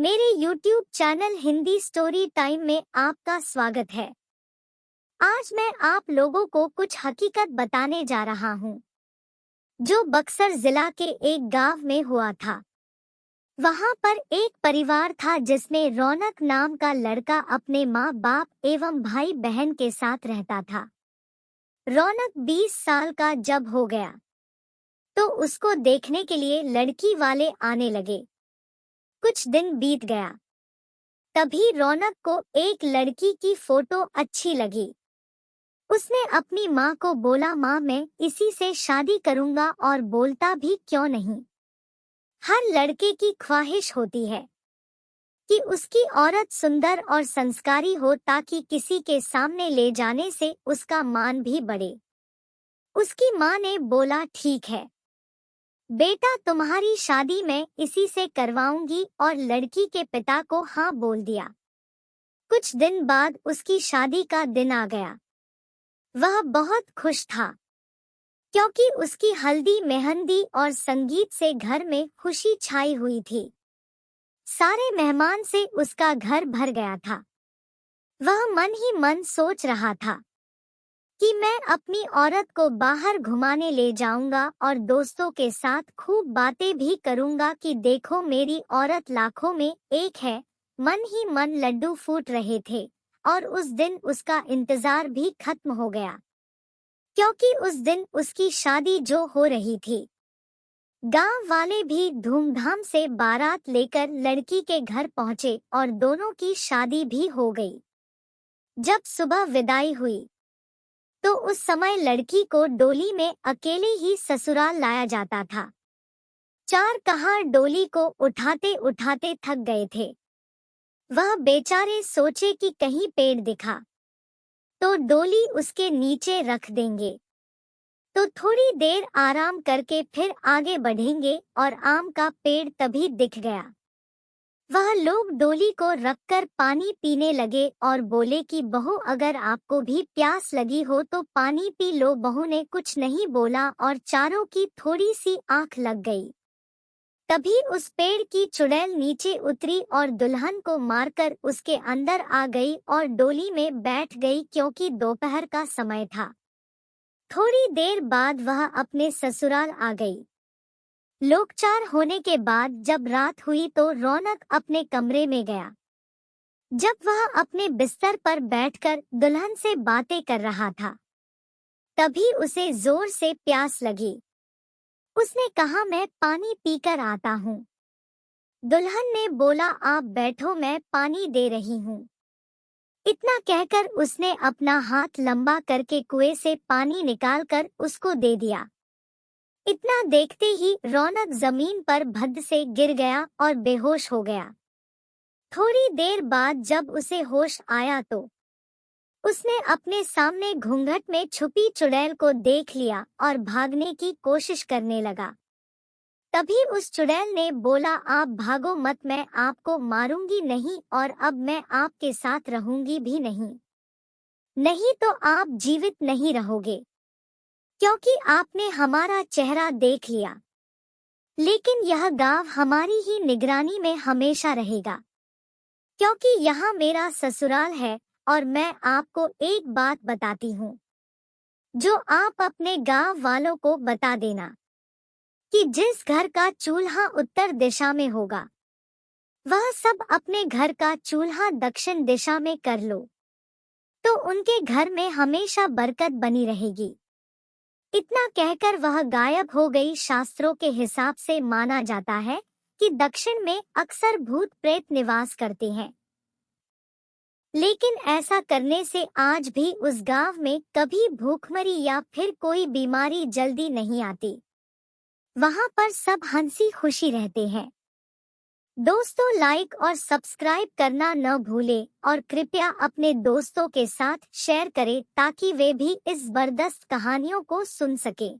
मेरे YouTube channel Hindi story time में आपका स्वागत है। आज मैं आप लोगों को कुछ हकीकत बताने जा रहा हूँ, जो बक्सर जिला के एक गांव में हुआ था। वहां पर एक परिवार था जिसमें रौनक नाम का लड़का अपने माँ बाप एवं भाई बहन के साथ रहता था। रौनक 20 साल का जब हो गया, तो उसको देखने के लिए लड़की वाले आने लगे। कुछ दिन बीत गया, तभी रौनक को एक लड़की की फोटो अच्छी लगी। उसने अपनी माँ को बोला, माँ मैं इसी से शादी करूंगा। और बोलता भी क्यों नहीं। हर लड़के की ख्वाहिश होती है कि उसकी औरत सुंदर और संस्कारी हो, ताकि किसी के सामने ले जाने से उसका मान भी बढ़े। उसकी माँ ने बोला, ठीक है बेटा, तुम्हारी शादी मैं इसी से करवाऊंगी। और लड़की के पिता को हाँ बोल दिया। कुछ दिन बाद उसकी शादी का दिन आ गया। वह बहुत खुश था, क्योंकि उसकी हल्दी मेहंदी और संगीत से घर में खुशी छाई हुई थी। सारे मेहमान से उसका घर भर गया था। वह मन ही मन सोच रहा था कि मैं अपनी औरत को बाहर घुमाने ले जाऊंगा और दोस्तों के साथ खूब बातें भी करूंगा कि देखो मेरी औरत लाखों में एक है। मन ही मन लड्डू फूट रहे थे और उस दिन उसका इंतजार भी खत्म हो गया, क्योंकि उस दिन उसकी शादी जो हो रही थी। गांव वाले भी धूमधाम से बारात लेकर लड़की के घर पहुंचे और दोनों की शादी भी हो गई। जब सुबह विदाई हुई, तो उस समय लड़की को डोली में अकेले ही ससुराल लाया जाता था। चार कहार डोली को उठाते उठाते थक गए थे। वह बेचारे सोचे कि कहीं पेड़ दिखा तो डोली उसके नीचे रख देंगे, तो थोड़ी देर आराम करके फिर आगे बढ़ेंगे। और आम का पेड़ तभी दिख गया। वह लोग डोली को रखकर पानी पीने लगे और बोले कि बहू, अगर आपको भी प्यास लगी हो तो पानी पी लो। बहू ने कुछ नहीं बोला और चारों की थोड़ी सी आंख लग गई। तभी उस पेड़ की चुड़ैल नीचे उतरी और दुल्हन को मारकर उसके अंदर आ गई और डोली में बैठ गई, क्योंकि दोपहर का समय था। थोड़ी देर बाद वह अपने ससुराल आ गई। लोकचार होने के बाद जब रात हुई तो रौनक अपने कमरे में गया। जब वह अपने बिस्तर पर बैठकर दुल्हन से बातें कर रहा था, तभी उसे जोर से प्यास लगी। उसने कहा, मैं पानी पीकर आता हूँ। दुल्हन ने बोला, आप बैठो, मैं पानी दे रही हूँ। इतना कहकर उसने अपना हाथ लंबा करके कुएं से पानी निकालकर उसको दे दिया। इतना देखते ही रौनक जमीन पर भद्द से गिर गया और बेहोश हो गया। थोड़ी देर बाद जब उसे होश आया तो उसने अपने सामने घूंघट में छुपी चुड़ैल को देख लिया और भागने की कोशिश करने लगा। तभी उस चुड़ैल ने बोला, आप भागो मत, मैं आपको मारूंगी नहीं और अब मैं आपके साथ रहूंगी भी नहीं। नहीं तो आप जीवित नहीं रहोगे, क्योंकि आपने हमारा चेहरा देख लिया। लेकिन यह गांव हमारी ही निगरानी में हमेशा रहेगा, क्योंकि यहाँ मेरा ससुराल है। और मैं आपको एक बात बताती हूँ, जो आप अपने गांव वालों को बता देना, कि जिस घर का चूल्हा उत्तर दिशा में होगा, वह सब अपने घर का चूल्हा दक्षिण दिशा में कर लो, तो उनके घर में हमेशा बरकत बनी रहेगी। इतना कहकर वह गायब हो गई। शास्त्रों के हिसाब से माना जाता है कि दक्षिण में अक्सर भूत प्रेत निवास करते हैं, लेकिन ऐसा करने से आज भी उस गांव में कभी भूखमरी या फिर कोई बीमारी जल्दी नहीं आती। वहां पर सब हंसी खुशी रहते हैं। दोस्तों, लाइक और सब्सक्राइब करना न भूलें और कृपया अपने दोस्तों के साथ शेयर करें, ताकि वे भी इस जबरदस्त कहानियों को सुन सकें।